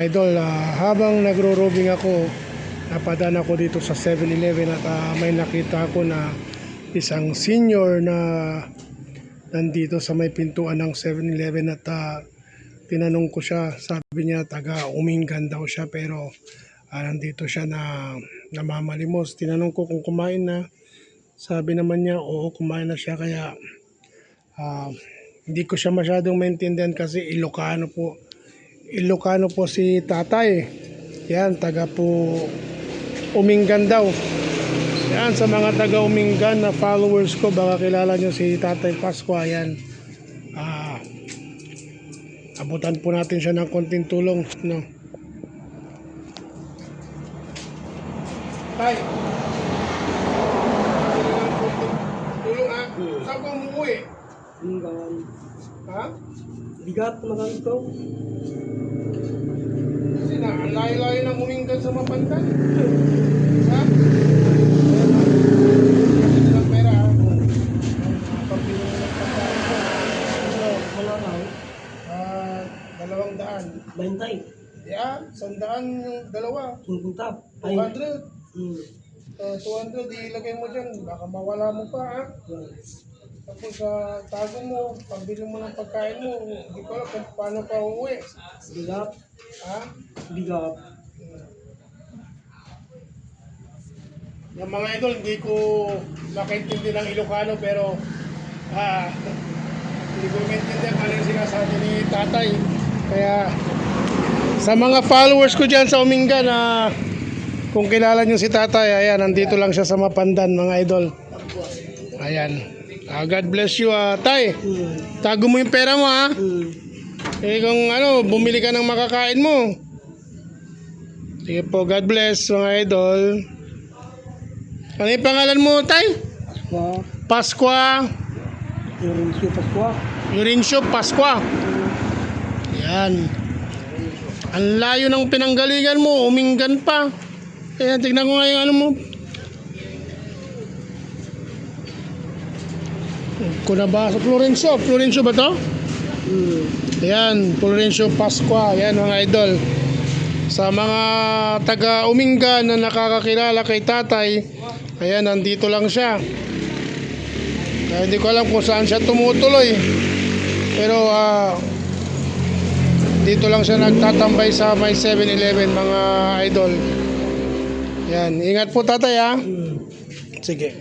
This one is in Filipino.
Idol, habang nagro-roving ako, napadaan ako dito sa 7-Eleven at may nakita ako na isang senior na nandito sa may pintuan ng 7-Eleven at tinanong ko siya, sabi niya taga Umingan daw siya pero nandito siya na namamalimos. Tinanong ko kung kumain na, sabi naman niya oo kumain na siya kaya hindi ko siya masyadong maintindihan kasi Ilocano po si tatay. Yan, taga po Umingan daw. Yan, sa mga taga Umingan na followers ko, baka kilala nyo si Tatay Pascua. Yan. Abutan po natin siya ng konting tulong. No? Tay. Tulong ha? Saan ka umuwi? Umingan. Ha? Bigat naman ito. Kasi na, ang layo-layo ng Umingan sa Mapandan. Ha? Kasi ng pera ha? Pagpilo mo ng pagkain ko. Wala na. 200. Bantay. Yeah, 100 yung dalawa. Kingkuntap. 200. 200 ilagay mo dyan. Baka mawala mo pa ha. Tapos tago mo, pambili mo ng pagkain mo. Hindi ko alam kung paano pa uuwi. Bigat. Ha? Bigat. Yung mga idol, hindi ko makaintindi ng Ilocano pero hindi ko maintindihan kung ano yung sinasabi ni tatay. Kaya sa mga followers ko dyan sa Umingan kung kilala nyo si tatay, ayan, nandito lang siya sa Mapandan mga idol. Ayan. God bless you tay. Tago mo yung pera mo ha. Eh kung ano, bumili ka ng makakain mo. Sige po, God bless mga idol. Ano yung pangalan mo tay? Pascua. Yorincio Pascua. Yorincio Pascua. Yan. Ang layo ng pinanggalingan mo, Umingan pa. Ayan, tignan ko nga yung ano mo. Kunabasa, Florencio ba to? Ayan, Florencio Pascua. Ayan mga idol. Sa mga taga Umingan na nakakakilala kay tatay, ayan, nandito lang siya. Kaya hindi ko alam kung saan siya tumutuloy. Pero dito lang siya nagtatambay sa may 7-Eleven mga idol. Yan, ingat po tatay ha. Sige.